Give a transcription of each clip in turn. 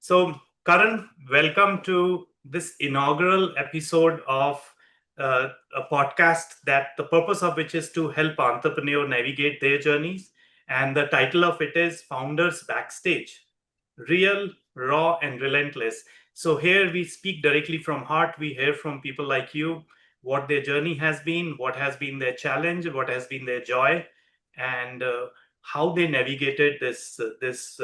So, Karan, welcome to this inaugural episode of a podcast that the purpose of which is to help entrepreneurs navigate their journeys. And the title of it is Founders Backstage, Real, Raw, and Relentless. So, here we speak directly from heart. We hear from people like you what their journey has been, what has been their challenge, what has been their joy, and how they navigated this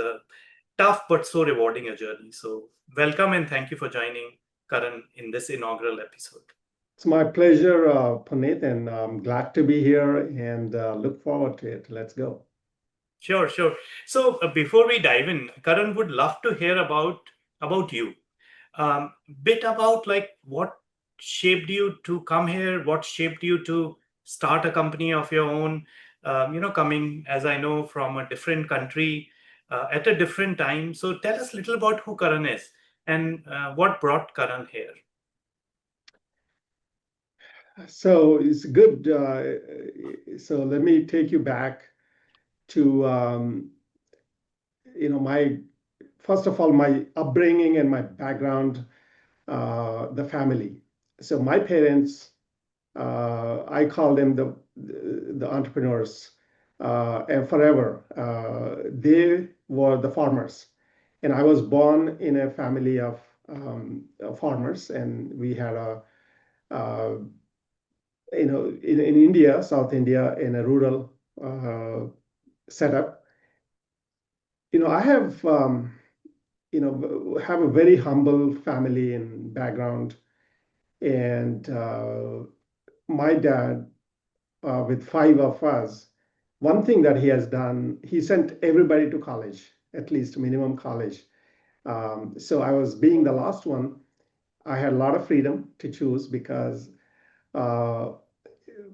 tough but so rewarding a journey. So, welcome and thank you for joining Karan in this inaugural episode. It's my pleasure, Puneet, and I'm glad to be here and look forward to it. Let's go. Sure, sure. So, before we dive in, Karan would love to hear about you. Bit about like what shaped you to come here, what shaped you to start a company of your own. Coming as I know from a different country at a different time. So, tell us a little about who Karan is and what brought Karan here. So it's good. So let me take you back to my first of all my upbringing and my background, the family. So my parents, I call them the entrepreneurs, and forever. They were the farmers, and I was born in a family of farmers, and we had uh, in India, South India, in a rural uh, setup. I have a very humble family and background, and my dad, with five of us, one thing that he has done, he sent everybody to college, at least minimum college. So I was being the last one. I had a lot of freedom to choose because uh,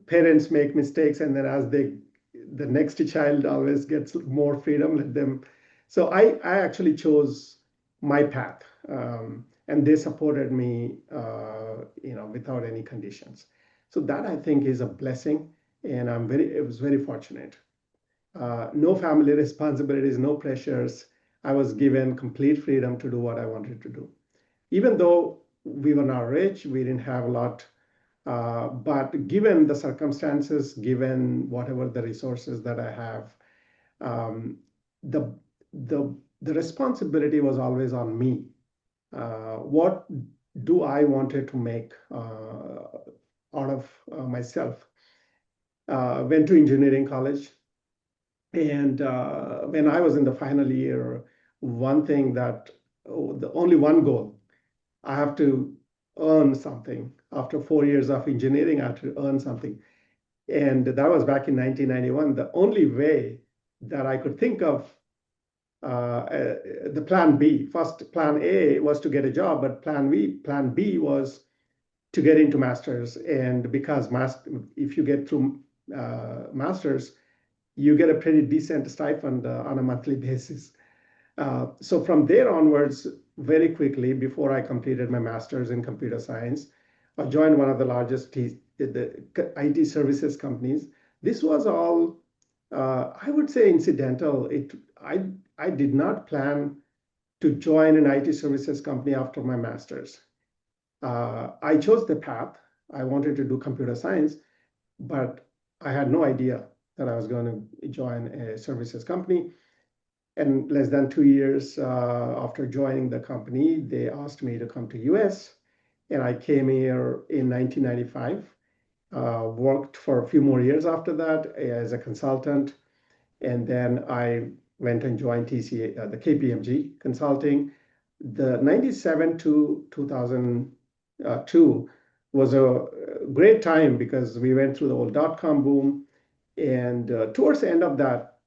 parents make mistakes, and then the next child always gets more freedom. Let them. So I actually chose my path, and they supported me, without any conditions. So that I think is a blessing, and it was very fortunate. No family responsibilities, no pressures. I was given complete freedom to do what I wanted to do. Even though we were not rich, we didn't have a lot, but given the circumstances, given whatever the resources that I have, um, the the responsibility was always on me. What do I wanted to make out of myself? Went to engineering college, and when I was in the final year, one thing that the only one goal, I have to earn something. After 4 years of engineering, I had to earn something. And that was back in 1991. The only way that I could think of, the plan B, first plan A was to get a job, but plan B was to get into masters. And because if you get through masters, you get a pretty decent stipend on a monthly basis. So from there onwards, very quickly, before I completed my master's in computer science, I joined one of the largest the IT services companies. This was all, I would say, incidental. I did not plan to join an IT services company after my master's. I chose the path. I wanted to do computer science, but I had no idea that I was going to join a services company. And less than 2 years after joining the company, they asked me to come to US, and I came here in 1995. Worked for a few more years after that as a consultant, and then I went and joined TCA, the KPMG Consulting. The 97 to 2002 was a great time because we went through the whole dot-com boom, and towards the end of that,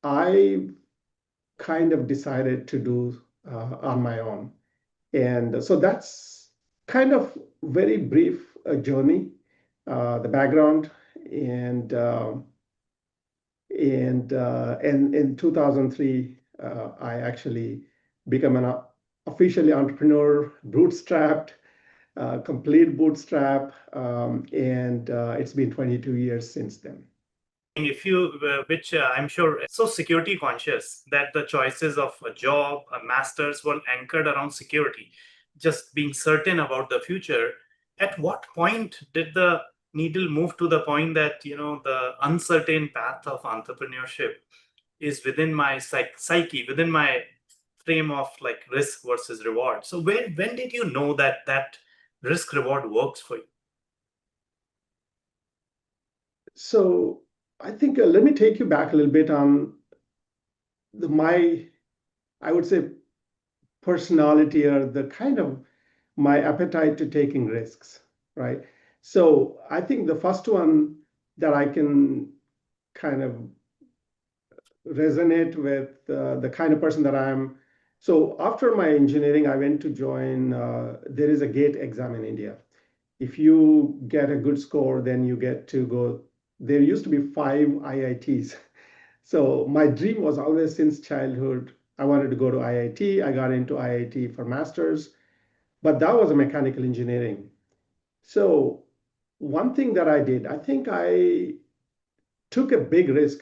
I kind of decided to do on my own. And so that's kind of very brief journey, the background, and and in 2003, I actually become an officially entrepreneur, bootstrapped, complete bootstrap, and it's been 22 years since then. if you, which I'm sure so security conscious that the choices of a job, a master's were anchored around security, just being certain about the future. At what point did the needle move to the point that, the uncertain path of entrepreneurship is within my psyche, within my frame of like risk versus reward? So when did you know that that risk reward works for you? So I think let me take you back a little bit on my, I would say, personality or the kind of my appetite to taking risks, right? So I think the first one that I can kind of resonate with the kind of person that I am. So after my engineering, I went to join, there is a GATE exam in India. If you get a good score, then you get to go. There used to be 5 IITs. So my dream was always since childhood, I wanted to go to IIT. I got into IIT for master's, but that was a mechanical engineering. So one thing that I did, I think I took a big risk.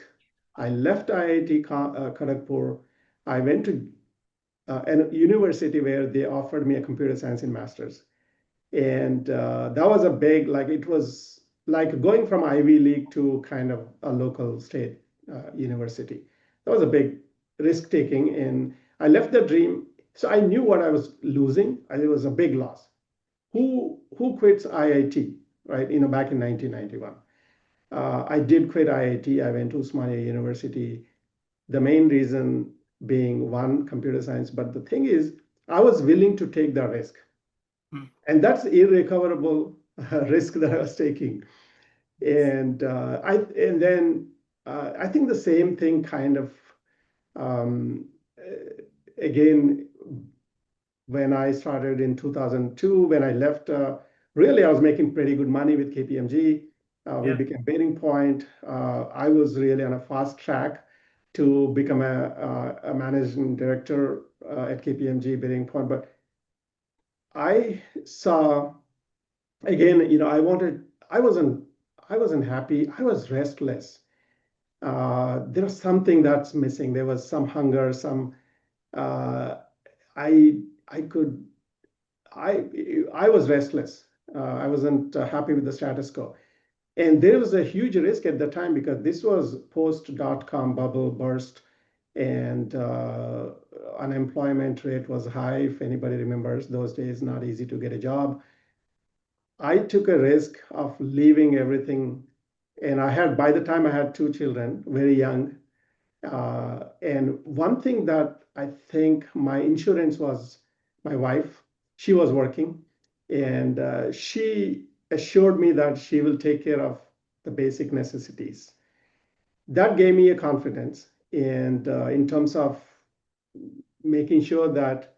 I left IIT Kharagpur. I went to a university where they offered me a computer science in master's. And that was a big, like, it was like going from Ivy League to kind of a local state university. That was a big risk taking. And I left the dream. So I knew what I was losing. It was a big loss. Who quits IIT, right? Back in 1991. I did quit IIT. I went to Usmania University. The main reason being one, computer science. But the thing is, I was willing to take the risk. Hmm. And that's irrecoverable risk that I was taking. And I think the same thing kind of um, again when I started in 2002, when I left, really I was making pretty good money with KPMG. We Yeah. became Bearing Point. I was really on a fast track to become a managing director at KPMG Bearing Point. But I saw again, I wasn't happy. I was restless. There was something that's missing. There was some hunger, some uh, I I could I I was restless. I wasn't happy with the status quo. And there was a huge risk at the time because this was post dot-com bubble burst and unemployment rate was high. If anybody remembers those days, not easy to get a job. I took a risk of leaving everything. And by the time I had 2 children, very young. And one thing that I think my insurance was my wife. She was working and she assured me that she will take care of the basic necessities. That gave me a confidence. And in terms of making sure that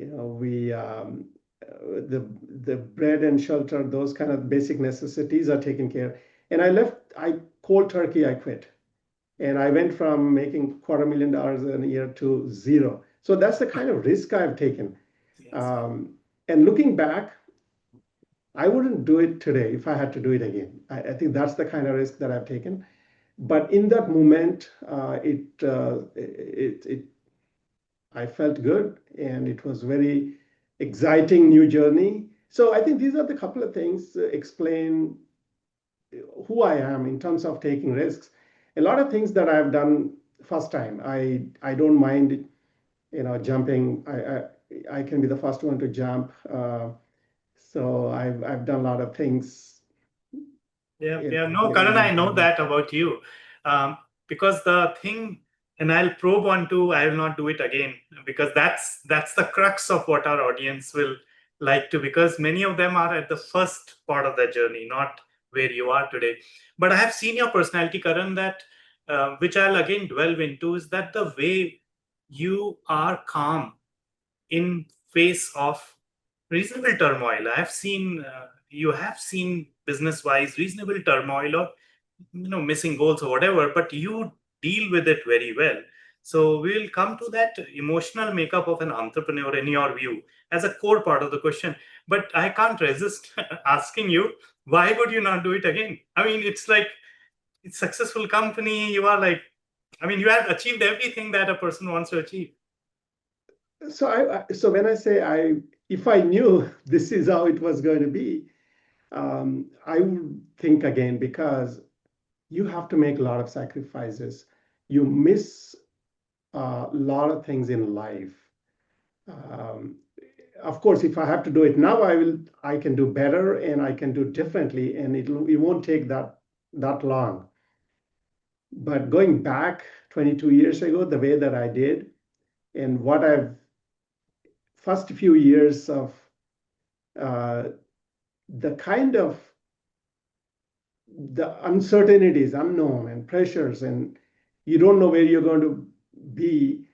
we the bread and shelter, those kind of basic necessities are taken care. And I cold turkey, I quit. And I went from making $250,000 a year to zero. So that's the kind of risk I've taken. Yes. And looking back, I wouldn't do it today if I had to do it again. I think that's the kind of risk that I've taken. But in that moment, I felt good, and it was very exciting new journey. So I think these are the couple of things explain who I am in terms of taking risks. A lot of things that I've done first time, I don't mind, jumping. I can be the first one to jump. So I've done a lot of things. Yeah, yeah. No, Karan, I know that about you. Um, because the thing, and I'll probe onto, I will not do it again because that's the crux of what our audience will like to, because many of them are at the first part of their journey, not where you are today. But I have seen your personality, Karan, that which I'll again delve into, is that the way you are calm in face of reasonable turmoil. I have seen you have seen business wise reasonable turmoil or missing goals or whatever, but you deal with it very well. So we will come to that emotional makeup of an entrepreneur in your view as a core part of the question. But I can't resist asking you, why would you not do it again? I mean, it's like successful company. You are like, I mean, you have achieved everything that a person wants to achieve. So when I say if I knew this is how it was going to be, I would think again because you have to make a lot of sacrifices. You miss a lot of things in life. Um, of course, if I have to do it now, I can do better and I can do differently, and it won't take that long. But going back 22 years ago, the way that I did, and what I've first few years of uh, the kind of the uncertainties, unknown and pressures, and you don't know where you're going to be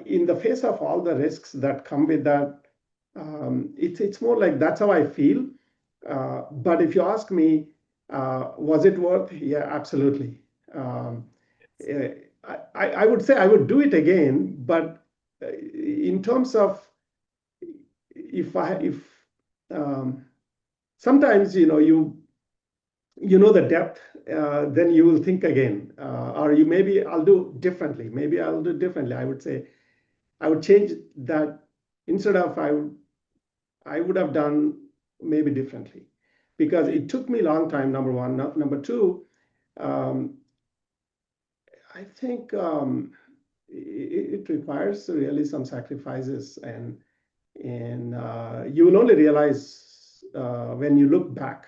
in the face of all the risks that come with that. It's more like that's how I feel. But if you ask me, was it worth? Yeah, absolutely. Eh, I would say I would do it again, but in terms of if sometimes you know the depth, then you will think again, or you maybe I'll do differently. Maybe I'll do differently. I would say I would change that instead of I would have done maybe differently because it took me a long time. Number one, number two, um, I think it requires really some sacrifices, and you will only realize when you look back.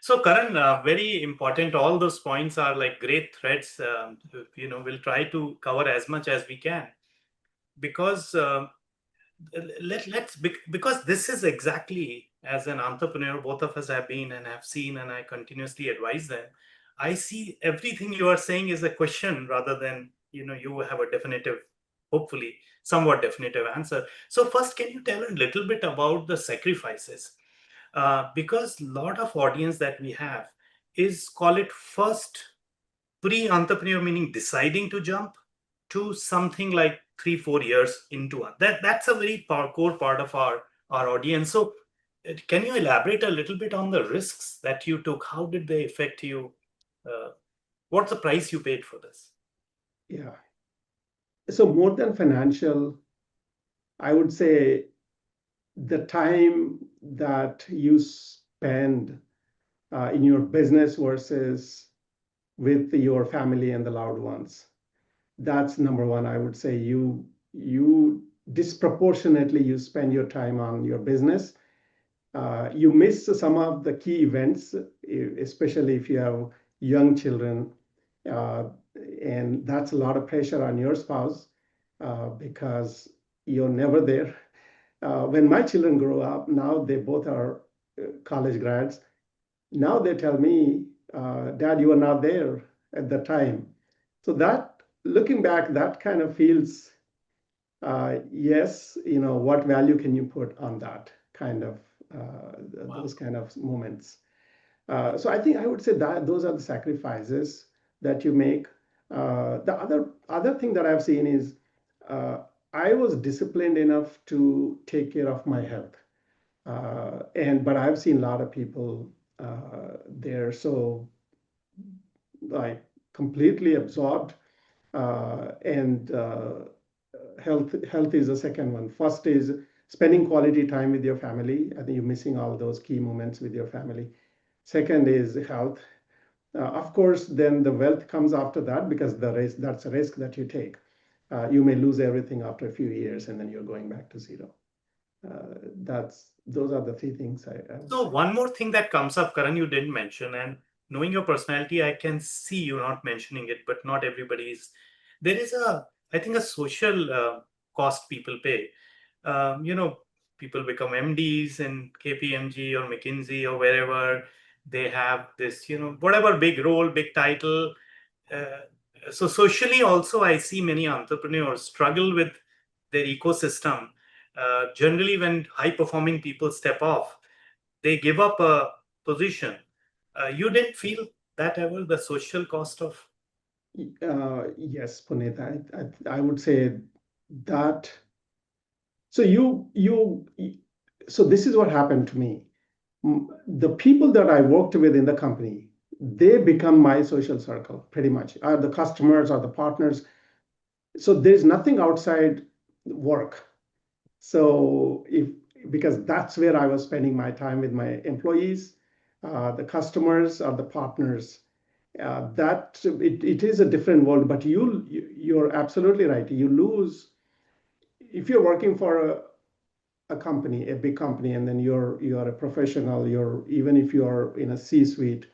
So, Karan, very important. All those points are like great threads. We'll try to cover as much as we can because because this is exactly as an entrepreneur, both of us have been and have seen, and I continuously advise them. I see everything you are saying is a question rather than you have a definitive, hopefully somewhat definitive answer. So first, can you tell a little bit about the sacrifices? Because a lot of audience that we have is, call it, first pre-entrepreneur, meaning deciding to jump, to something like 3 4 years into it. That's a very core part of our audience. So can you elaborate a little bit on the risks that you took? How did they affect you? uh, what's the price you paid for this? Yeah. So more than financial, I would say the time that you spend in your business versus with your family and the loved ones. That's number one. I would say you disproportionately you spend your time on your business. You miss some of the key events, especially if you have young children, uh, and that's a lot of pressure on your spouse because you're never there. When my children grow up, now they both are college grads. Now they tell me, Dad, you were not there at the time. So that, looking back, that kind of feels, yes, what value can you put on that kind of, Wow. those kind of moments? So I think I would say that those are the sacrifices that you make. The other thing that I've seen is uh, I was disciplined enough to take care of my health, and but I've seen a lot of people they're so like completely absorbed, and health is the second one. First is spending quality time with your family. I think you're missing all those key moments with your family. Second is health. Of course, then the wealth comes after that because that's a risk that you take. You may lose everything after a few years and then you're going back to zero. Those are the three things I would So say. one more thing that comes up, Karan, you didn't mention, and knowing your personality, I can see you not mentioning it, but not everybody is. There is I think, a social cost people pay. You know, people become MDs in KPMG or McKinsey or wherever. They have this, whatever big role, big title. Uh, so socially, also, I see many entrepreneurs struggle with their ecosystem. Generally, when high-performing people step off, they give up a position. You didn't feel that ever, the social cost of? Yes, Puneet, I would say that. So you so this is what happened to me. The people that I worked with in the company, they become my social circle pretty much, are the customers or the partners. So there's nothing outside work. So if because that's where I was spending my time with my employees, the customers or the partners. That it is a different world, but you're absolutely right. You lose if you're working for a company, a big company, and then you're a professional. You're even if you're in a C-suite,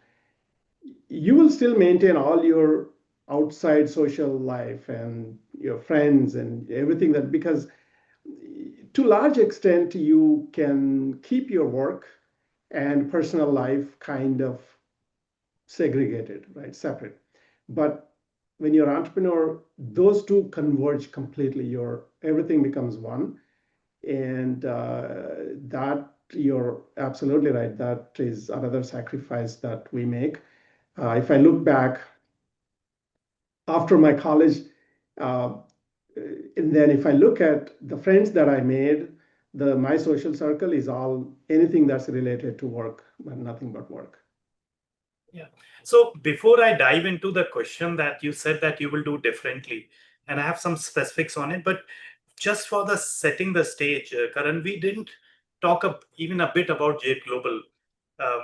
you will still maintain all your outside social life and your friends and everything that because to large extent you can keep your work and personal life kind of segregated, right, separate. But when you're an entrepreneur, those two converge completely. Your everything becomes one, and that you're absolutely right. That is another sacrifice that we make. If I look back after my college, uh, and then if I look at the friends that I made, the my social circle is all anything that's related to work, but nothing but work. Yeah. So before I dive into the question that you said that you will do differently, and I have some specifics on it, but just for the setting the stage, Karan, we didn't talk even a bit about Jade Global. Um,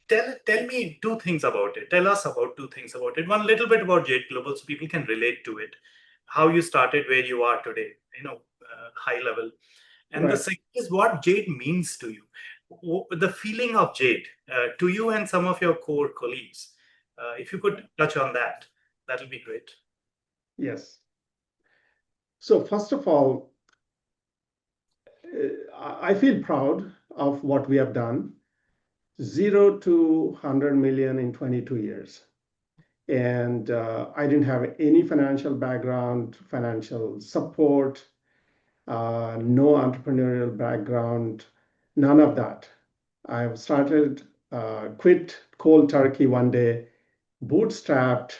tell me two things about it. Tell us about two things about it. One little bit about Jade Global so people can relate to it. How you started, where you are today, high level. And the Right. second is what Jade means to you. The feeling of Jade to you and some of your core colleagues. If you could touch on that, that'll be great. Yes. So first of all, I feel proud of what we have done. 0 to 100 million in 22 years. And I didn't have any financial background, financial support, no entrepreneurial background, none of that. I've started, quit cold turkey one day, bootstrapped,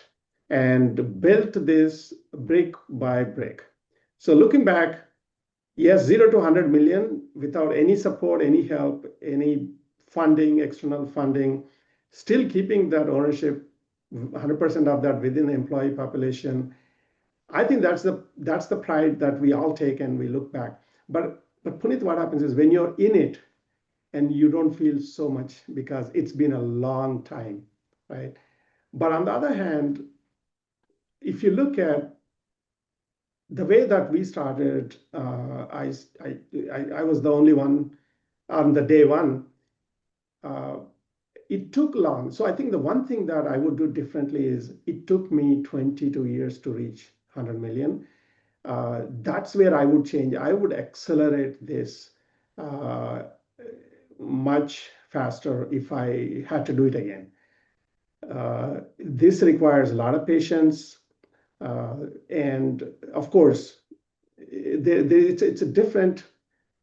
and built this brick by brick. So looking back, yes, 0 to 100 million without any support, any help, any funding, external funding, still keeping that ownership, 100% of that within the employee population. I think that's the pride that we all take and we look back. But Puneet, what happens is when you're in it and you don't feel so much because it's been a long time, right? But on the other hand, if you look at the way that we started, I was the only one on the day one. Uh, it took long. So I think the one thing that I would do differently is it took me 22 years to reach 100 million. That's where I would change. I would accelerate this uh, much faster if I had to do it again. This requires a lot of patience. And of course, it's a different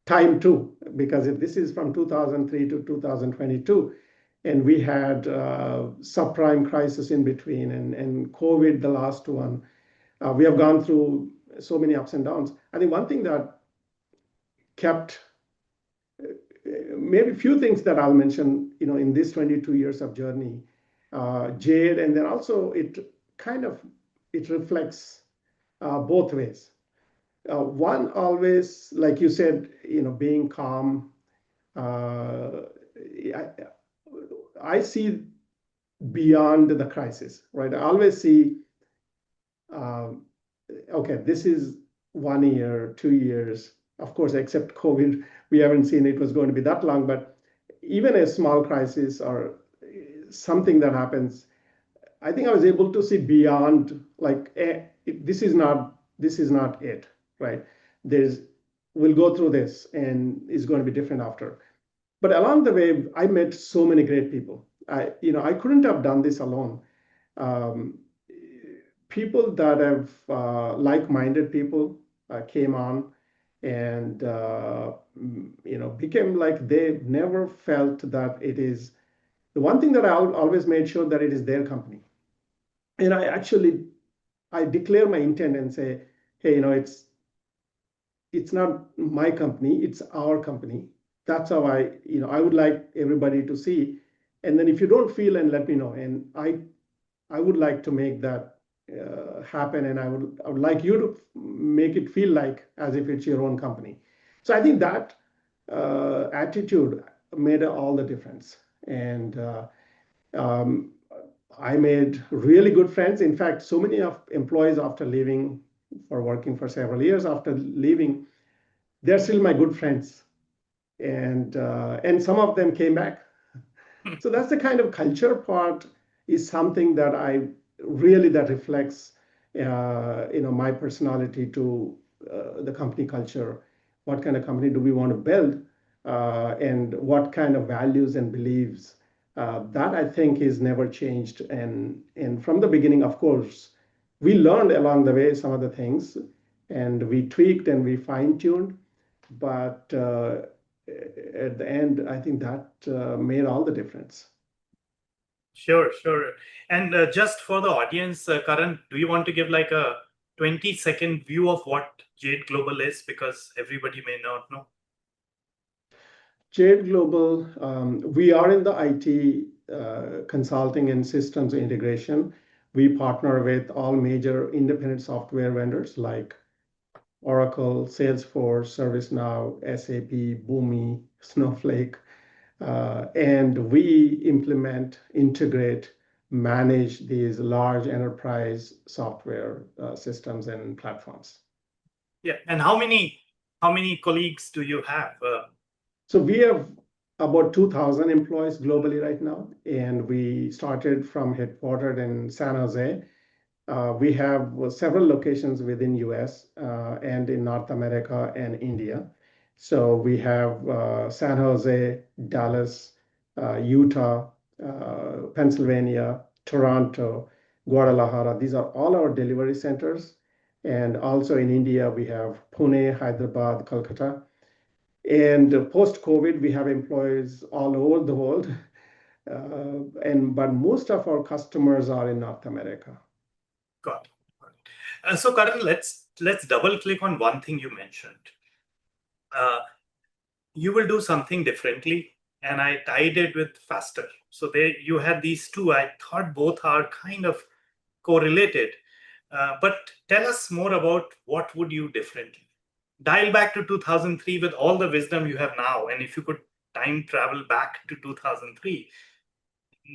time too, because if this is from 2003 to 2022, and we had subprime crisis in between and COVID, the last one, we have gone through so many ups and downs. I think one thing that kept maybe a few things that I'll mention, in this 22 years of journey, Jade, and then also kind of it reflects both ways. One always, like you said, being calm. I, I see beyond the crisis, right? I always see, um, okay, this is 1 year, 2 years. Of course, except COVID, we haven't seen it was going to be that long. But even a small crisis or something that happens, I think I was able to see beyond. Like, this is not it, right? There's we'll go through this, and it's going to be different after. But along the way, I met so many great people. I couldn't have done this alone. Um, People that have like-minded people came on and became like they never felt that it is the one thing that always made sure that it is their company. And I declare my intent and say, hey, it's not my company, it's our company. that's how I would like everybody to see. And then if you don't feel, and let me know. And I would like to make that happen, and I would like you to make it feel like as if it's your own company. So I think that attitude made all the difference. And um, I made really good friends. In fact, so many of employees after leaving for working for several years after leaving, they're still my good friends, and some of them came back. So that's the kind of culture part is something that I really that reflects my personality to the company culture. What kind of company do we want to build, and what kind of values and beliefs that I think is never changed. And from the beginning, of course, we learned along the way some of the things, and we tweaked and we fine tuned, but at the end, I think that made all the difference. Sure, sure. And just for the audience, Karan, do you want to give like a 20-second view of what Jade Global is? Because everybody may not know. Jade Global, we are in the IT consulting and systems integration. We partner with all major independent software vendors like Oracle, Salesforce, ServiceNow, SAP, Boomi, Snowflake, and we implement, integrate, manage these large enterprise software systems and platforms. Yeah. And how many colleagues do you have? So we have about 2,000 employees globally right now, and we started from headquartered in San Jose. We have several locations within US and in North America and India. So we have San Jose, Dallas, Utah, Pennsylvania, Toronto, Guadalajara. These are all our delivery centers. And also in India, we have Pune, Hyderabad, Kolkata. And post-COVID, we have employees all over the world. But most of our customers are in North America. Got it. Got it. So Karan, let's double click on one thing you mentioned. Uh, you will do something differently, and I tied it with faster. So there you had these two. I thought both are kind of correlated. But tell us more about what would you differently. Dial back to 2003 with all the wisdom you have now, and if you could time travel back to 2003,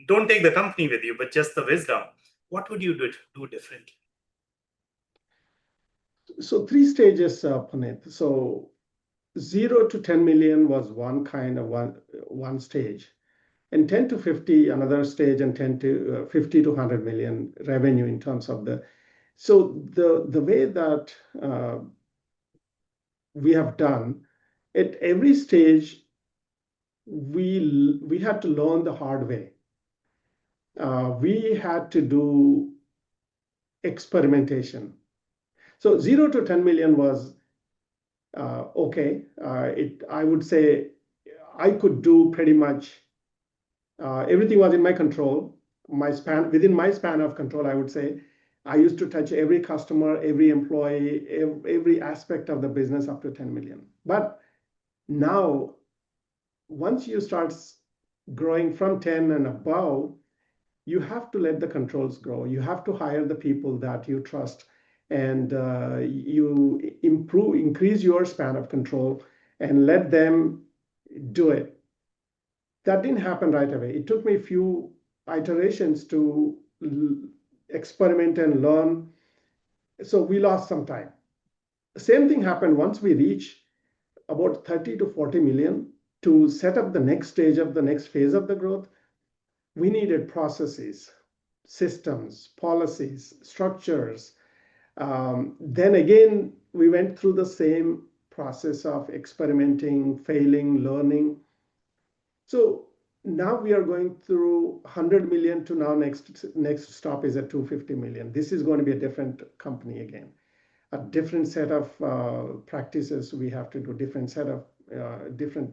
don't take the company with you, but just the wisdom. What would you do differently? So three stages, Puneet. So 0 to 10 million was one stage, and 10 to 50 another stage, and 10 to 50 to 100 million revenue in terms of the. So the way that we have done at every stage, we had to learn the hard way. We had to do experimentation. So 0 to 10 million was okay. I would say I could do pretty much everything was in my control. Within my span of control, I would say I used to touch every customer, every employee, every aspect of the business up to 10 million. But now, once you start growing from 10 and above, you have to let the controls grow. You have to hire the people that you trust, and you increase your span of control and let them do it. That didn't happen right away. It took me a few iterations to experiment and learn. So we lost some time. Same thing happened once we reach about 30 to 40 million. To set up the next stage of the next phase of the growth, we needed processes, systems, policies, structures. Then again, we went through the same process of experimenting, failing, learning. So now we are going through 100 million to now next stop is at 250 million. This is going to be a different company again, a different set of practices we have to do, different set of different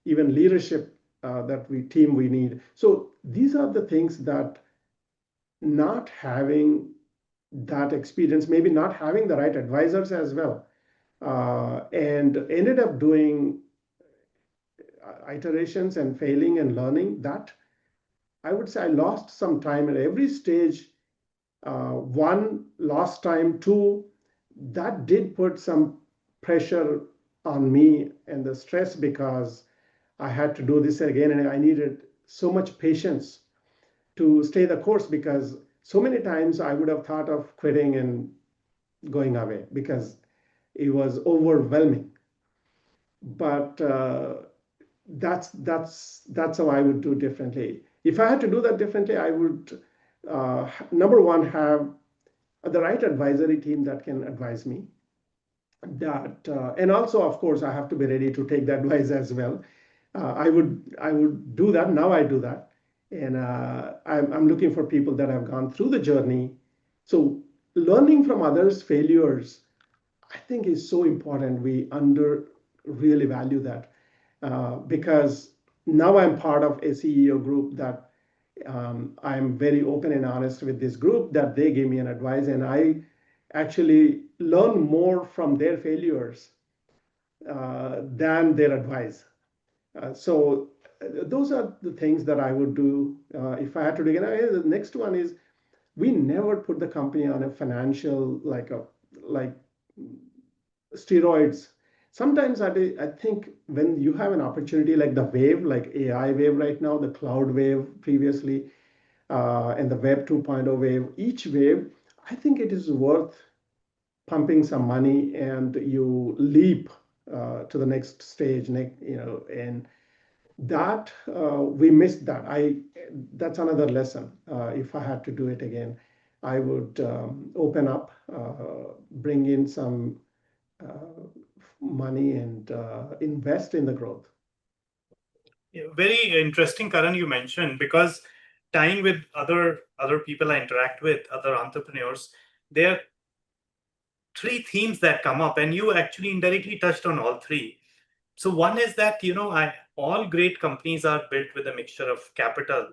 even leadership that we need. So these are the things that not having that experience, maybe not having the right advisors as well, and ended up doing iterations and failing and learning, that I would say I lost some time at every stage. One, lost time. Two, that did put some pressure on me and the stress, because I had to do this again, and I needed so much patience to stay the course, because so many times I would have thought of quitting and going away because it was overwhelming. But that's how I would do differently. If I had to do that differently, I would number one, have the right advisory team that can advise me. That and also, of course, I have to be ready to take the advice as well. I would do that. Now I do that, and I'm looking for people that have gone through the journey. So learning from others' failures, I think, is so important. We under really value that, because now I'm part of a CEO group that I'm very open and honest with this group, that they give me an advice, and I actually learn more from their failures than their advice. So those are the things that I would do if I had to do again. The next one is, we never put the company on a financial, like steroids. Sometimes I think when you have an opportunity like the wave, like AI wave right now, the cloud wave previously, and the Web 2.0 wave, each wave, I think it is worth pumping some money, and you leap to the next stage, and that we missed that. That's another lesson. If I had to do it again, I would open up, bring in some money, and invest in the growth. Yeah, very interesting, Karan, you mentioned, because time with other people I interact with, other entrepreneurs, there are three themes that come up, and you actually indirectly touched on all three. So one is that all great companies are built with a mixture of capital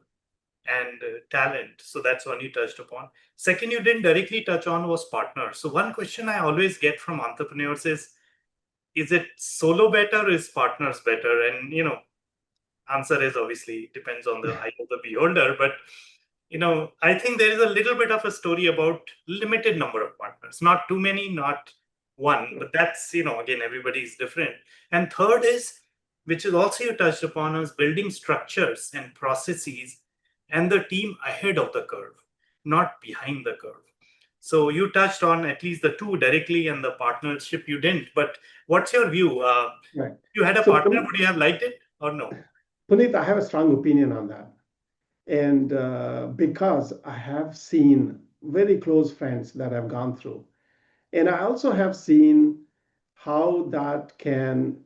and talent. So that's one you touched upon. Second, you didn't directly touch on was partners. So one question I always get from entrepreneurs is it solo better or is partners better? And answer is obviously depends on the eye of the beholder. But I think there is a little bit of a story about limited number of partners, not too many, not one. But that's again, everybody is different. And third is, which is also you touched upon, is building structures and processes and the team ahead of the curve, not behind the curve. So you touched on at least the two directly, and the partnership you didn't. But what's your view? Right. You had a So partner, would you have liked it or no? Puneet, I have a strong opinion on that. And because I have seen very close friends that have gone through, and I also have seen how that can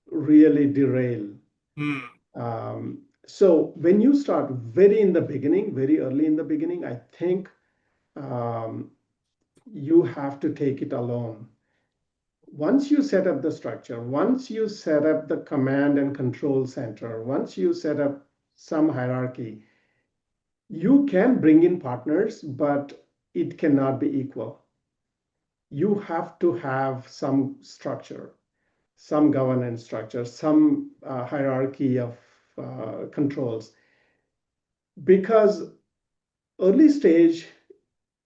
really derail. Hmm. So when you start very in the beginning, very early in the beginning, I think um, you have to take it alone. Once you set up the structure, once you set up the command and control center, once you set up some hierarchy, you can bring in partners, but it cannot be equal. You have to have some structure, some governance structure, some hierarchy of controls. Because early stage,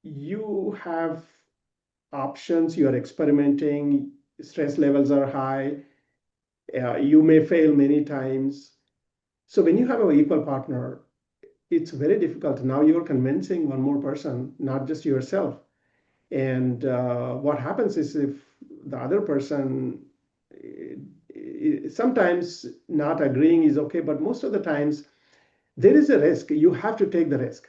you have options, you are experimenting, stress levels are high, you may fail many times. So when you have an equal partner, it's very difficult. Now you're convincing one more person, not just yourself. And what happens is, if the other person, sometimes not agreeing is okay, but most of the times there is a risk. You have to take the risk.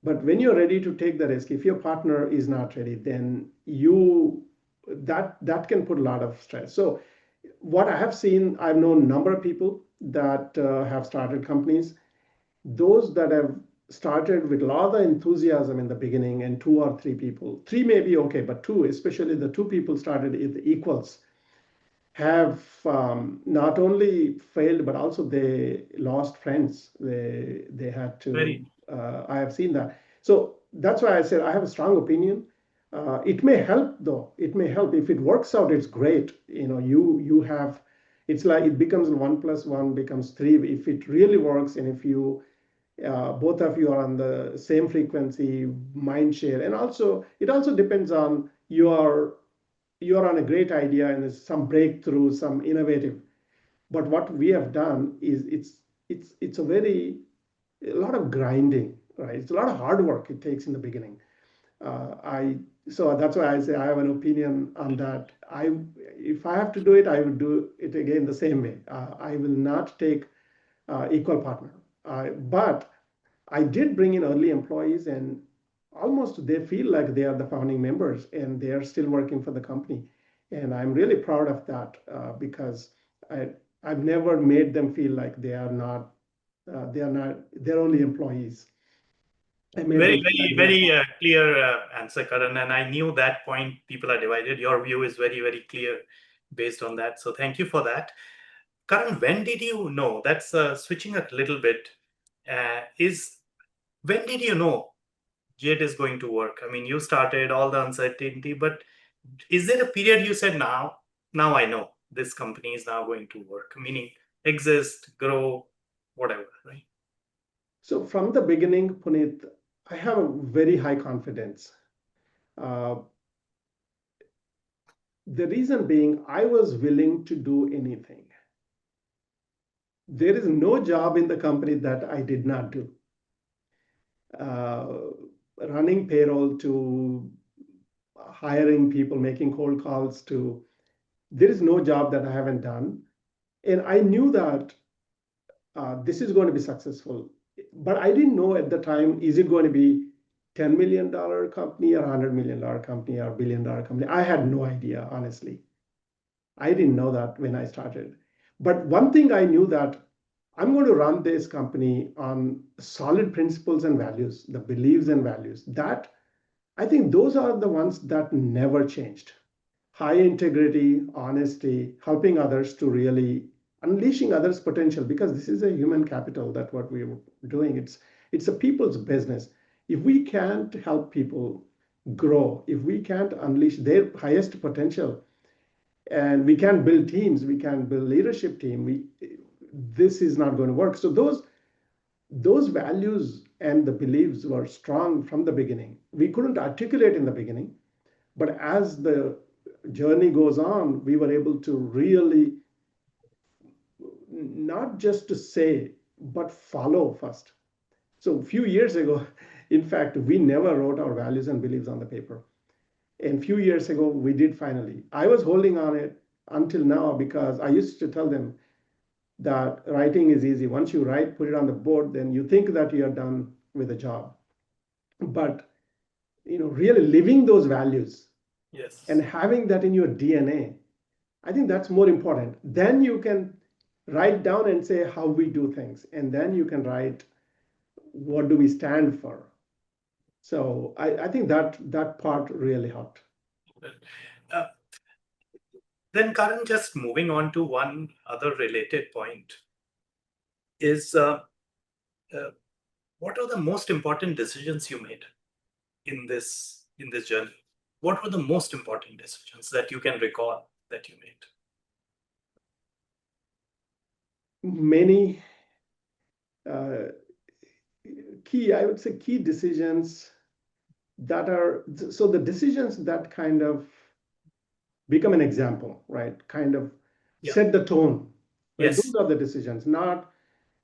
But when you're ready to take the risk, if your partner is not ready, then that can put a lot of stress. So what I have seen, I've known a number of people that have started companies. Those that have started with a lot of enthusiasm in the beginning, and two or three people, three may be okay, but two, especially the two people started it equals, have not only failed, but also they lost friends. They had to. Very. I have seen that. So that's why I said I have a strong opinion. It may help though. It may help if it works out. It's great. You have It's like it becomes 1 plus 1 becomes 3 if it really works, and if you both of you are on the same frequency, mind share. And also it also depends on you're on a great idea and there's some breakthrough, some innovative. But what we have done is it's a lot of grinding, right? It's a lot of hard work it takes in the beginning. I So that's why I say I have an opinion on that. If I have to do it, I would do it again the same way. I will not take equal partner. But I did bring in early employees, and almost they feel like they are the founding members and they are still working for the company. And I'm really proud of that because I, I've never made them feel like they're only employees. I made Very, them feel very, like they're very part. clear answer, Karan. And I knew that point people are divided. Your view is very, very clear based on that. So thank you for that. Karan, when did you know? That's switching a little bit. Is When did you know Jade is going to work? I mean, you started all the uncertainty, but is there a period you said now I know this company is now going to work, meaning exist, grow, whatever, right? So from the beginning, Puneet, I have a very high confidence. Uh, the reason being, I was willing to do anything. There is no job in the company that I did not do. Uh, Running payroll to hiring people, making cold calls to, there is no job that I haven't done. And I knew that this is going to be successful. But I didn't know at the time, is it going to be $10 million company or $100 million company or $1 billion company? I had no idea, honestly. I didn't know that when I started. But one thing I knew that I'm going to run this company on solid principles and values, the beliefs and values. That I think those are the ones that never changed. High integrity, honesty, helping others to really unleashing others' potential, because this is a human capital that what we're doing. It's a people's business. If we can't help people grow, if we can't unleash their highest potential, and we can build teams, we can build leadership team, we this is not going to work. So those values and the beliefs were strong from the beginning. We couldn't articulate in the beginning, but as the journey goes on, we were able to really not just to say but follow first. So a few years ago, in fact, we never wrote our values and beliefs on the paper. And a few years ago, we did finally. I was holding on it until now because I used to tell them that writing is easy. Once you write, put it on the board, then you think that you're done with the job. But really living those values and Yes. having that in your DNA, I think that's more important. Then you can write down and say how we do things, and then you can write what do we stand for. So I think that part really helped. Uh, then, Karan, just moving on to one other related point is uh, what are the most important decisions you made in this journey? What were the most important decisions that you can recall that you made? Many uh, I would say, key decisions that are so the decisions that kind of become an example, right? Kind of Yeah. set the tone, right? Those Yes. are the decisions, not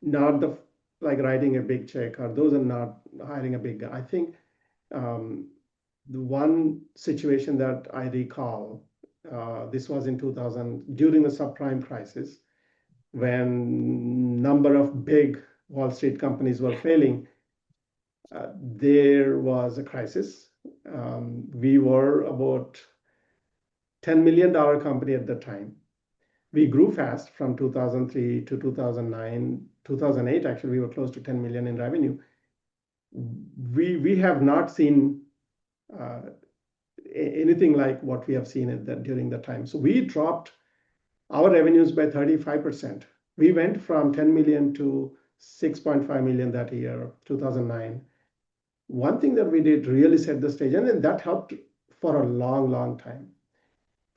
the like writing a big check, or those are not hiring a big guy. I think um, the one situation that I recall, this was in 2000 during the subprime crisis, when number of big Wall Street companies were failing. There was a crisis. We were about $10 million company at the time. We grew fast from 2003 to 2009, 2008. Actually, we were close to 10 million in revenue. We have not seen uh, anything like what we have seen during that time. So we dropped our revenues by 35%. We went from 10 million to 6.5 million that year, 2009. One thing that we did really set the stage, and then that helped for a long, long time.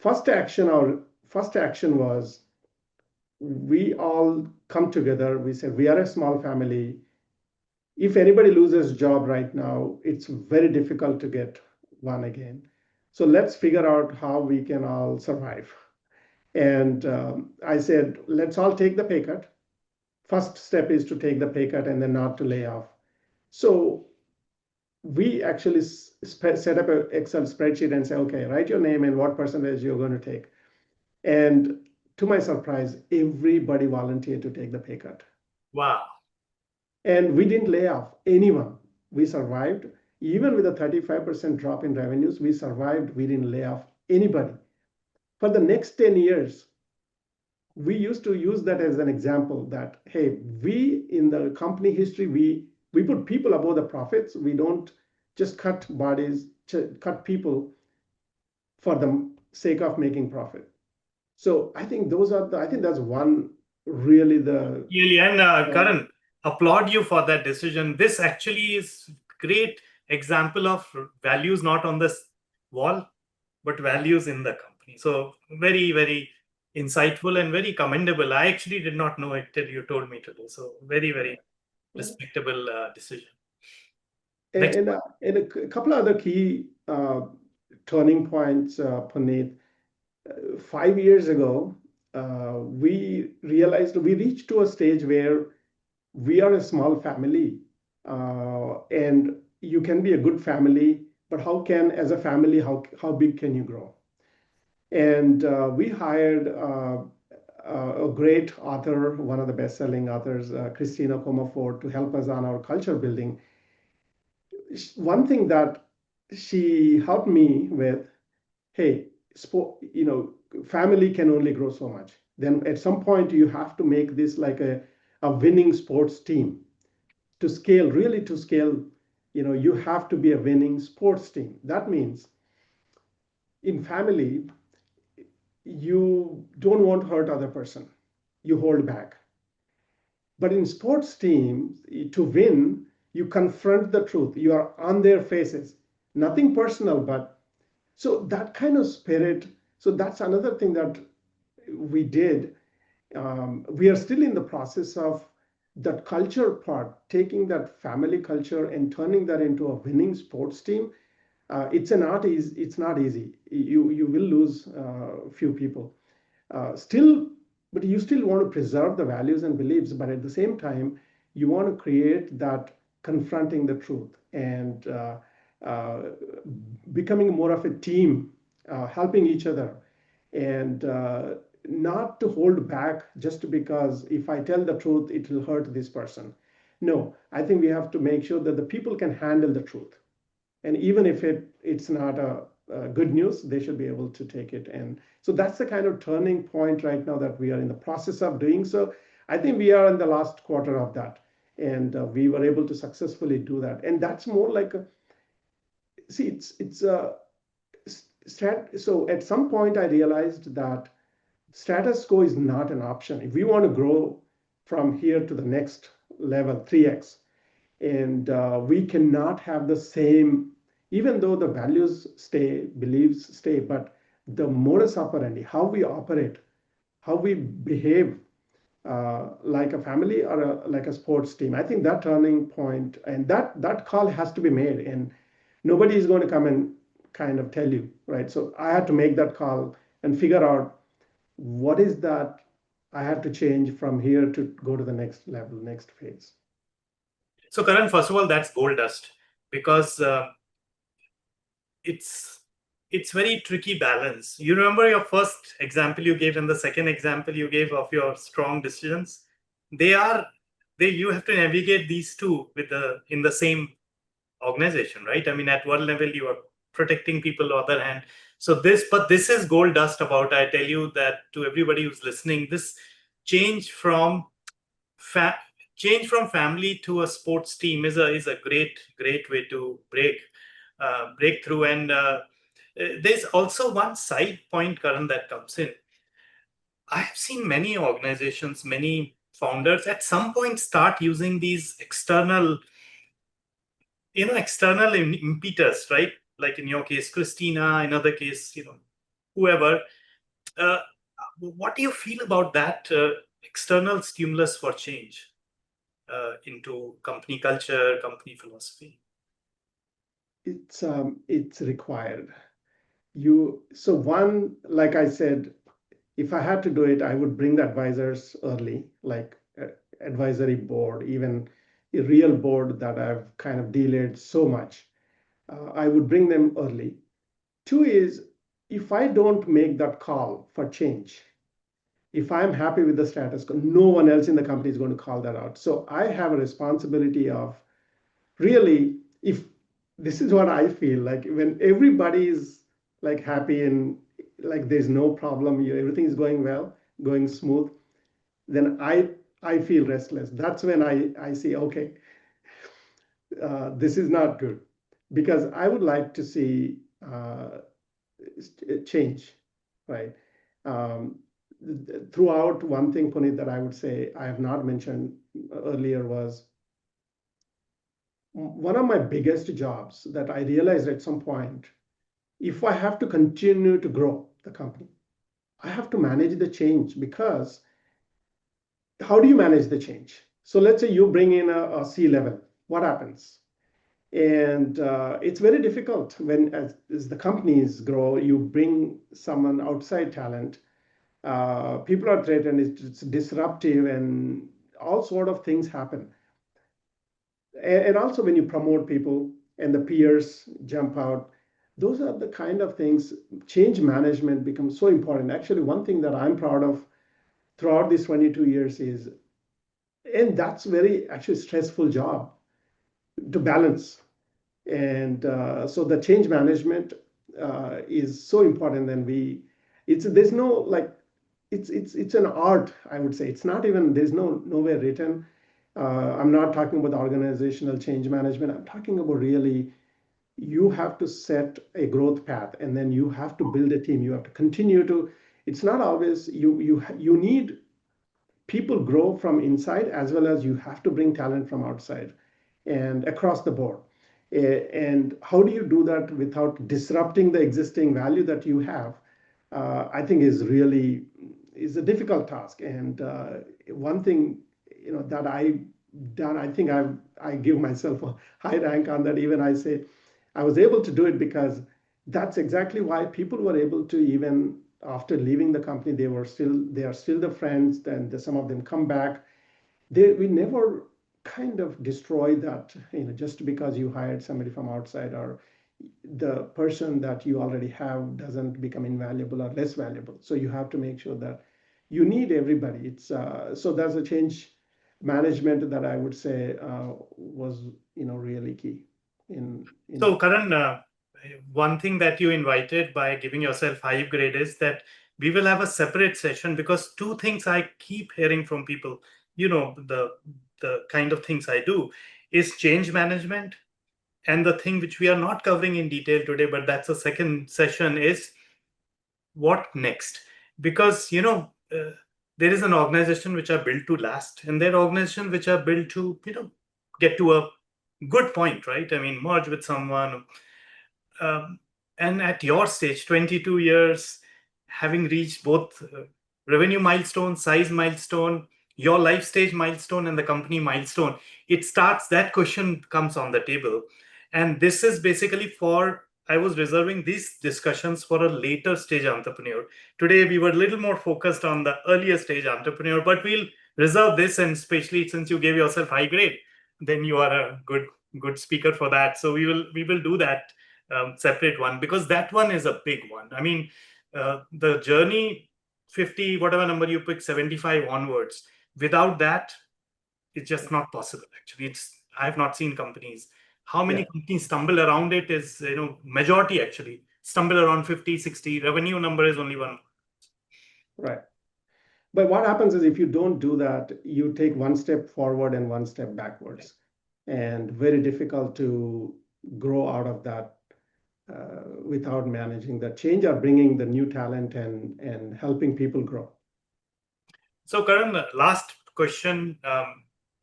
Our first action was we all come together. We said we are a small family. If anybody loses job right now, it's very difficult to get one again. So let's figure out how we can all survive. And I said, let's all take the pay cut. First step is to take the pay cut and then not to lay off. So we actually set up an Excel spreadsheet and say, okay, write your name and what percentage you're going to take. And to my surprise, everybody volunteered to take the pay cut. Wow. And we didn't lay off anyone. We survived. Even with a 35% drop in revenues, we survived. We didn't lay off anybody. For the next 10 years, we used to use that as an example that, hey, we in the company history, we put people above the profits. We don't just cut bodies, cut people for the sake of making profit. So I think I think that's one really the Really, and uh, Karan, applaud you for that decision. This actually is great example of values not on the wall, but values in the company. So very, very insightful and very commendable. I actually did not know it till you told me today. So very, very respectable decision. Next. and a couple of other key turning points, Puneet. 5 years ago, we realized we reached to a stage where we are a small family, and you can be a good family, but as a family, how big can you grow? And we hired a great author, one of the best-selling authors, Christina Comafort, to help us on our culture building. One thing that she helped me with, hey, family can only grow so much. Then at some point, you have to make this like a winning sports team. To scale, really to scale, you have to be a winning sports team. That means in family, you don't want to hurt other person. You hold back. But in sports teams, to win, you confront the truth. You are on their faces. Nothing personal, but so that kind of spirit. So that's another thing that we did. We are still in the process of that culture part, taking that family culture and turning that into a winning sports team. It's not easy. You will lose a few people. Still, but you still want to preserve the values and beliefs, but at the same time, you want to create that confronting the truth and uh, becoming more of a team, helping each other, and not to hold back just because if I tell the truth, it will hurt this person. No, I think we have to make sure that the people can handle the truth, and even if it's not a good news, they should be able to take it. And so that's the kind of turning point right now that we are in the process of doing. So I think we are in the last quarter of that, and we were able to successfully do that. And that's more like see, it's a so at some point I realized that status quo is not an option if we want to grow from here to the next level 3x. And we cannot have the same, even though the values stay, beliefs stay, but the modus operandi, how we operate, how we behave, like a family or like a sports team. I think that turning point and that call has to be made, and nobody is going to come and kind of tell you, right? So I had to make that call and figure out what is that I have to change from here to go to the next level, next phase. So Karan, first of all, that's gold dust because it's very tricky balance. You remember your first example you gave and the second example you gave of your strong decisions. They are they you have to navigate these two with the in the same organization, right? I mean, at one level you are protecting people, on the other hand. So this is gold dust about. I tell you that to everybody who's listening, this change from fa- change from family to a sports team is a great way to break through. And there's also one side point, Karan, that comes in. I have seen many organizations, many founders at some point start using these external impetus, right? Like in your case, Christina, in other case, whoever. Uh, what do you feel about that? external stimulus for change into company culture, company philosophy? It's required. So one, like I said, if I had to do it, I would bring the advisors early, like advisory board, even a real board that I've kind of delayed so much. I would bring them early. Two is, if I don't make that call for change, if I'm happy with the status quo, no one else in the company is going to call that out. So I have a responsibility of really, if this is what I feel like, when everybody is like happy and like there's no problem, everything is going well, going smooth, then I feel restless. That's when I see, okay, this is not good, because I would like to see change, right? Um, Throughout, one thing, Puneet, that I would say I have not mentioned earlier was one of my biggest jobs that I realized at some point, if I have to continue to grow the company, I have to manage the change, because how do you manage the change? So let's say you bring in a C-level, what happens? And it's very difficult when, as the companies grow, you bring someone outside talent. People are threatened, it's disruptive, and all sort of things happen. And also when you promote people and the peers jump out, those are the kind of things. Change management becomes so important. Actually, one thing that I'm proud of throughout these 22 years is, and that's very actually stressful job to balance. And so the change management is so important. And there's no like, it's an art, I would say. It's not even, there's nowhere written. I'm not talking about organizational change management. I'm talking about really, you have to set a growth path, and then you have to build a team. You have to continue to. It's not always you need people grow from inside, as well as you have to bring talent from outside and across the board. And how do you do that without disrupting the existing value that you have? I think is a difficult task. And one thing, that I done, I think I give myself a high rank on that. Even I say I was able to do it because that's exactly why people were able to, even after leaving the company, they are still the friends, and some of them come back. We never kind of destroy that, just because you hired somebody from outside, or the person that you already have doesn't become invaluable or less valuable. So you have to make sure that you need everybody. It's so there's a change management that I would say was, really key in So, Karan, one thing that you invited by giving yourself high grade is that we will have a separate session, because two things I keep hearing from people, the kind of things I do, is change management, and the thing which we are not covering in detail today, but that's a second session, is what next. Because there is an organization which are built to last, and there are organizations which are built to get to a good point, right? I mean, merge with someone. um, and at your stage, 22 years, having reached both revenue milestone, size milestone, your life stage milestone, and the company milestone, it starts, that question comes on the table. And this is basically for, I was reserving these discussions for a later stage entrepreneur. Today, we were a little more focused on the earlier stage entrepreneur, but we'll reserve this, and especially since you gave yourself high grade, then you are a good speaker for that. So we will do that separate one, because that one is a big one. I mean, the journey 50, whatever number you pick, 75 onwards, without that, it's just not possible. Actually, I've not seen companies. How many yeah, companies stumble around it is, majority actually stumble around 50, 60. Revenue number is only one. right. But what happens is, if you don't do that, you take one step forward and one step backwards, and very difficult to grow out of that without managing the change or bringing the new talent and helping people grow. So, Karan, last question,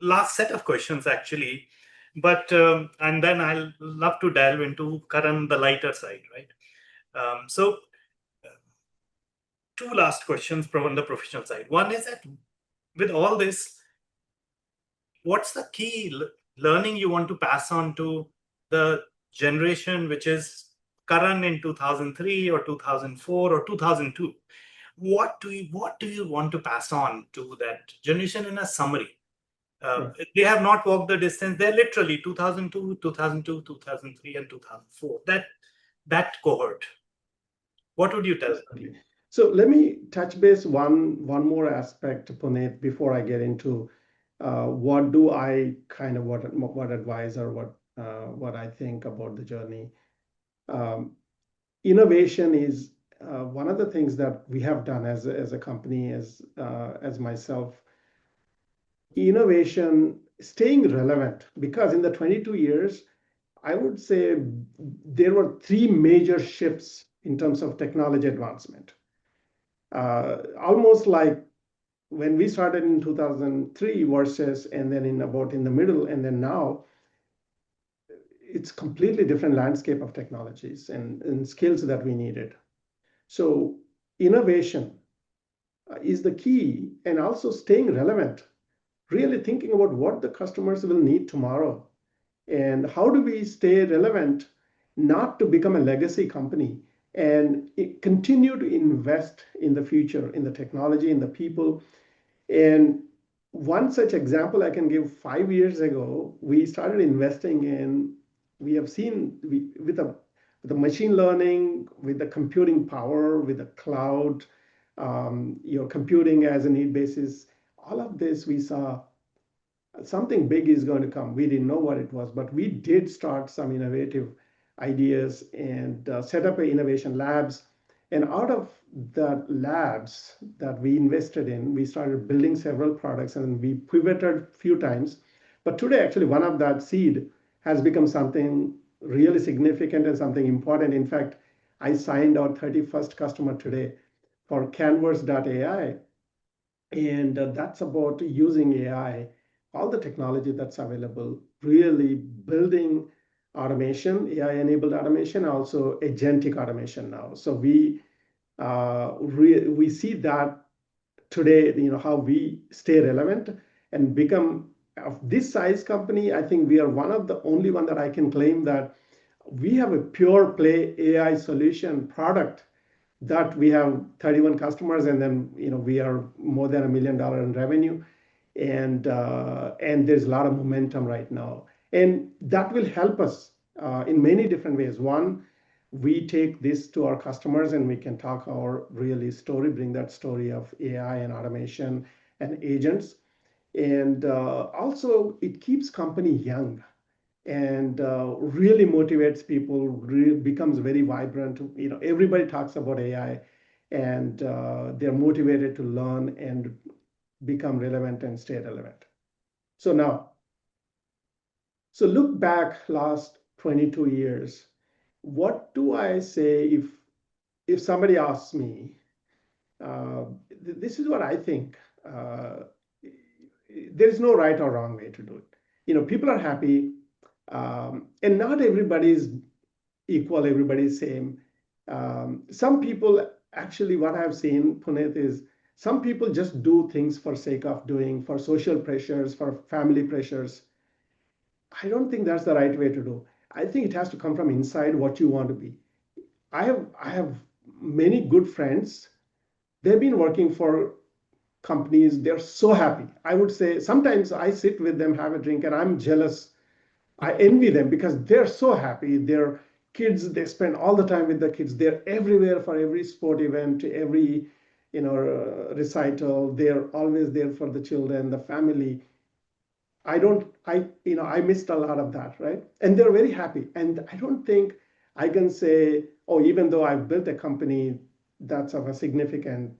last set of questions actually, but and then I'll love to delve into, Karan, the lighter side, right? So, two last questions from the professional side. One is that with all this, what's the key learning you want to pass on to the generation which is Karan in 2003 or 2004 or 2002? What do you want to pass on to that generation in a summary? Right. They have not walked the distance. They're literally 2002, 2002, 2003, and 2004. That cohort. What would you tell them? Absolutely. So let me touch base one more aspect, Puneet, before I get into what do I kind of what advise or what I think about the journey. Um, Innovation is one of the things that we have done as a company, as myself. Innovation, staying relevant, because in the 22 years, I would say there were three major shifts in terms of technology advancement. Almost like when we started in 2003 versus, and then in the middle, and then now, it's completely different landscape of technologies and skills that we needed. So innovation is the key, and also staying relevant, really thinking about what the customers will need tomorrow and how do we stay relevant, not to become a legacy company, and continue to invest in the future, in the technology, in the people. And one such example I can give: 5 years ago, we started investing in, we have seen with the machine learning, with the computing power, with the cloud, your computing as a need basis, all of this, we saw something big is going to come. We didn't know what it was, but we did start some innovative ideas and set up innovation labs. And out of the labs that we invested in, we started building several products and we pivoted a few times. But today, actually, one of that seed has become something really significant and something important. In fact, I signed our 31st customer today for Canvas.ai, and that's about using AI, all the technology that's available, really building automation, AI-enabled automation, also agentic automation now. So we see that today, how we stay relevant and become of this size company. I think we are one of the only one that I can claim that we have a pure play AI solution product, that we have 31 customers, and then we are more than $1 million in revenue, and there's a lot of momentum right now, and that will help us in many different ways. One, we take this to our customers and we can talk our really story, bring that story of AI and automation and agents, and also it keeps company young and really motivates people, becomes very vibrant. Everybody talks about AI, and they're motivated to learn and become relevant and stay relevant. So now, so look back last 22 years. What do I say if somebody asks me, this is what I think. There is no right or wrong way to do it. People are happy, and not everybody is equal, everybody is same. Some people, actually, what I've seen, Puneet, is some people just do things for sake of doing, for social pressures, for family pressures. I don't think that's the right way to do. I think it has to come from inside what you want to be. I have many good friends. They've been working for companies. They're so happy. I would say sometimes I sit with them, have a drink, and I'm jealous. I envy them because they're so happy. Their kids, they spend all the time with the kids. They're everywhere for every sport event, every recital. They're always there for the children, the family. I don't, I missed a lot of that, right? And they're very happy. And I don't think I can say, oh, even though I've built a company that's of a significant,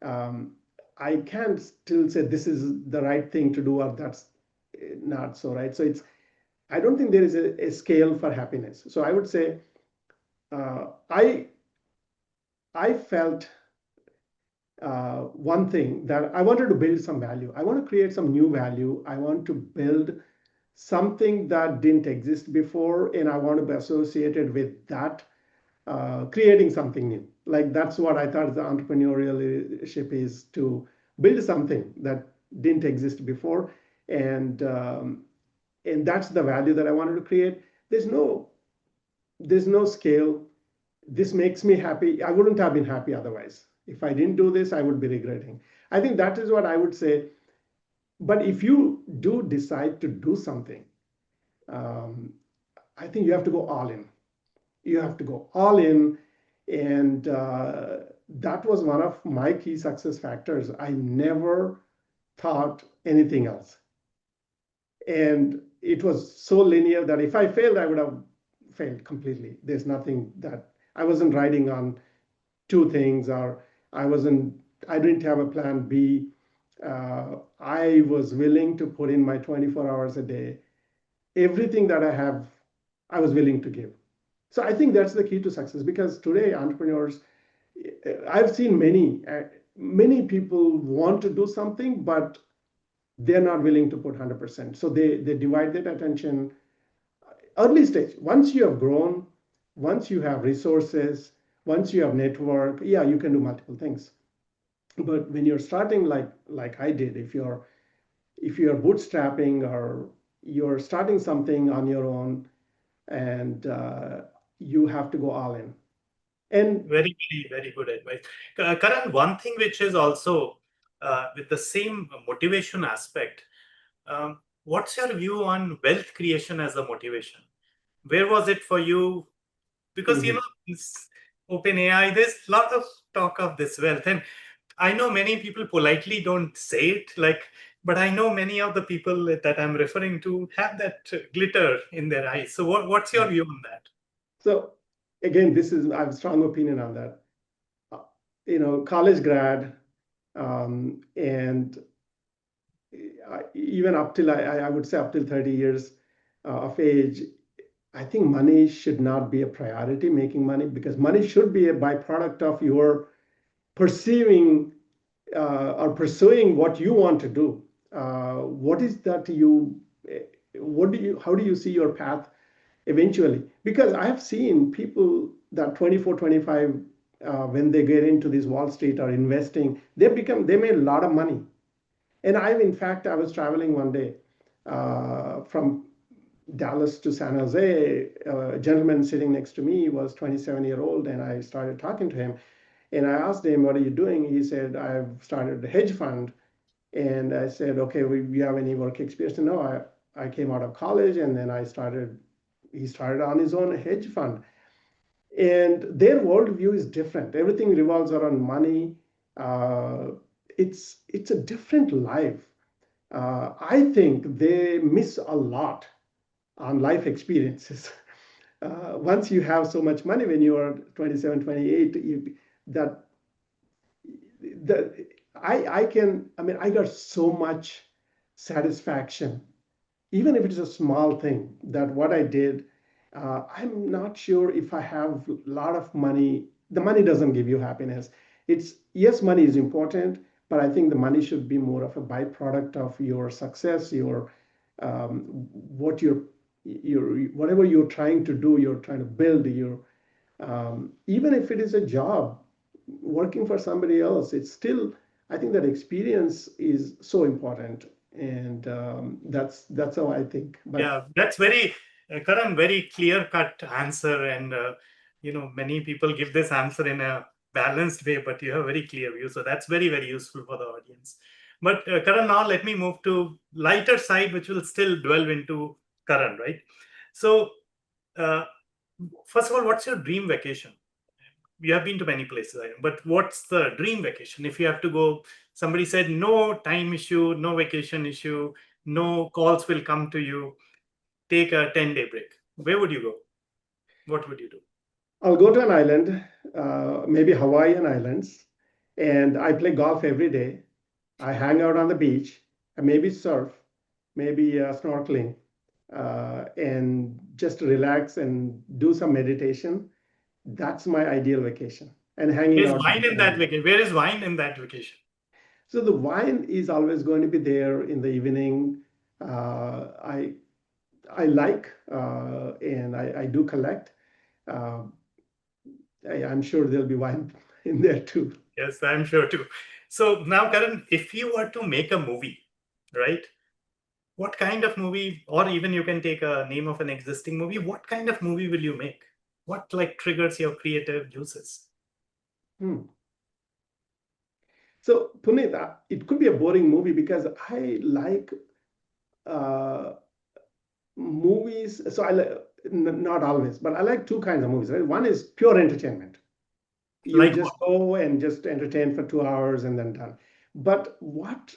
um, I can't still say this is the right thing to do, or that's not so right. So I don't think there is a scale for happiness. So I would say, uh, I I felt one thing, that I wanted to build some value. I want to create some new value. I want to build something that didn't exist before, and I want to be associated with that, creating something new. Like that's what I thought the entrepreneurial leadership is, to build something that didn't exist before, and that's the value that I wanted to create. There's no there's no scale. This makes me happy. I wouldn't have been happy otherwise. If I didn't do this, I would be regretting. I think that is what I would say. But if you do decide to do something, um, I think you have to go all in. You have to go all in. And that was one of my key success factors. I never thought anything else. And it was so linear that if I failed, I would have failed completely. There's nothing that I wasn't riding on two things, or I wasn't, I didn't have a plan B. I was willing to put in my 24 hours a day. Everything that I have, I was willing to give. So I think that's the key to success, because today entrepreneurs, I've seen many people want to do something, but they're not willing to put 100%. So they divide their attention early stage. Once you have grown, once you have resources, once you have network, yeah, you can do multiple things. But when you're starting like I did, if you're bootstrapping, or you're starting something on your own, and you have to go all in. And Very, very, very good advice. Karan, one thing which is also with the same motivation aspect, what's your view on wealth creation as a motivation? Where was it for you? Because, mhm. open AI, there's a lot of talk of this wealth. And I know many people politely don't say it, like, but I know many of the people that I'm referring to have that glitter in their eyes. So, what's your view on that? So again, I have a strong opinion on that. Uh, college grad, and even up till I would say up till 30 years of age, I think money should not be a priority, making money, because money should be a byproduct of your perceiving or pursuing what you want to do. What is that how do you see your path eventually? Because I have seen people that 24, 25, when they get into this Wall Street or investing, they made a lot of money. And in fact, I was traveling one day from Dallas to San Jose. A gentleman sitting next to me was 27-year-old, and I started talking to him. And I asked him, "What are you doing?" He said, "I've started a hedge fund." And I said, "Okay, you have any work experience?" No, I came out of college, and then he started on his own hedge fund. And their worldview is different. Everything revolves around money. Uh, it's a different life. I think they miss a lot on life experiences. Once you have so much money when you are 27, 28, that that I got so much satisfaction, even if it is a small thing, that what I did. I'm not sure if I have a lot of money. The money doesn't give you happiness. It's Yes, money is important, but I think the money should be more of a byproduct of your success, what whatever you're trying to do, you're trying to build. Even if it is a job, working for somebody else, it's still, I think that experience is so important. And that's how I think. But Yeah, that's very, Karan, very clear cut answer. And, many people give this answer in a balanced way, but you have a very clear view. So that's very, very useful for the audience. But, Karan, now let me move to lighter side, which will still delve into Karan, right? So, uh, first of all, what's your dream vacation? You have been to many places, I know, but what's the dream vacation? If you have to go, somebody said no time issue, no vacation issue, no calls will come to you, take a 10-day break, where would you go? What would you do? I'll go to an island, maybe Hawaiian Islands, and I play golf every day. I hang out on the beach, and maybe surf, maybe snorkeling, and just relax and do some meditation. That's my ideal vacation, and hanging Is out with wine in that family. vacation? Where is wine in that vacation? So the wine is always going to be there in the evening. Uh, I I like, and I do collect. Uh, I'm sure there'll be wine in there too. Yes, I'm sure too. So now, Karan, if you were to make a movie, right? What kind of movie, or even you can take a name of an existing movie, what kind of movie will you make? What like triggers your creative juices? Hmm. So, Puneet, it could be a boring movie because I like uh, movies. So, not always, but I like two kinds of movies, right? One is pure entertainment. You Like just what? go and just entertain for 2 hours and then done. But what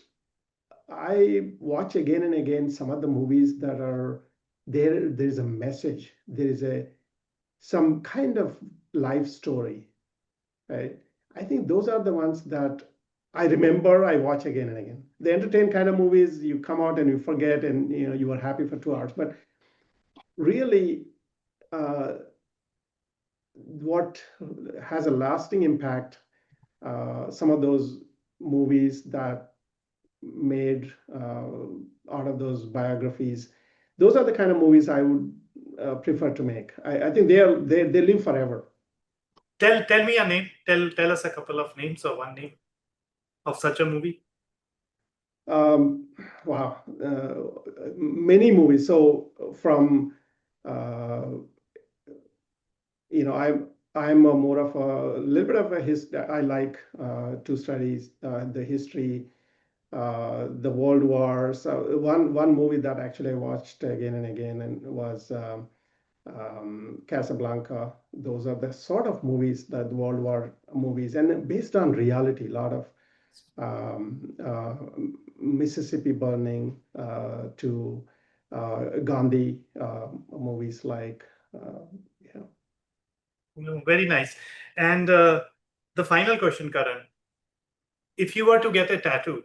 I watch again and again, some of the movies that are there, there's a message, there is some kind of life story, right? I think those are the ones that I remember, I watch again and again. The entertain kind of movies, you come out and you forget, and you are happy for 2 hours. But really, uh, what has a lasting impact, some of those movies that made out of those biographies, those are the kind of movies I would prefer to make. I think they live forever. Tell me a name. Tell us a couple of names or one name of such a movie. Um, wow, many movies. So from uh, I'm a more of a little bit of a history. I like to study the history, the world wars. One movie that actually I watched again and again and was Casablanca. Those are the sort of movies, that World War movies, and based on reality. A lot of um, uh, Mississippi burning to Gandhi movies like yeah. No, very nice. And the final question, Karan, if you were to get a tattoo,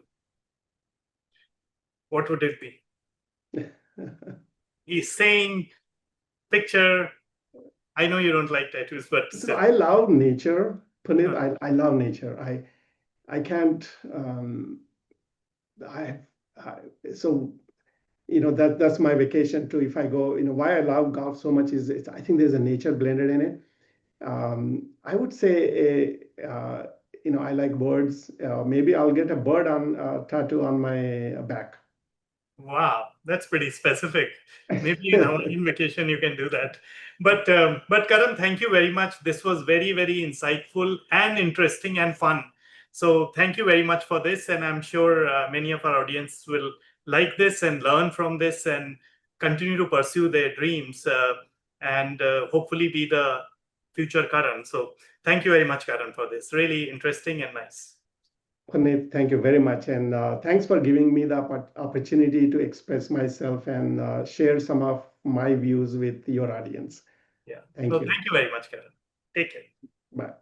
what would it be? He's saying picture. I know you don't like tattoos, but So still. I love nature, Puneet. Uh, I love nature. I can't. I, I so that's my vacation too. If I go, why I love golf so much is I think there's a nature blended in it. I would say I like birds. Maybe I'll get a bird on tattoo on my back. Wow, that's pretty specific. Maybe in Hawaiian vacation you can do that. But Karan, thank you very much. This was very, very insightful and interesting and fun. So thank you very much for this, and I'm sure many of our audience will like this and learn from this and continue to pursue their dreams and hopefully be the future Karan. So thank you very much, Karan, for this. Really interesting and nice. Puneet, thank you very much, and thanks for giving me the opportunity to express myself and share some of my views with your audience. Yeah. No, Thank you. thank you very much, Karan. Take care. Bye.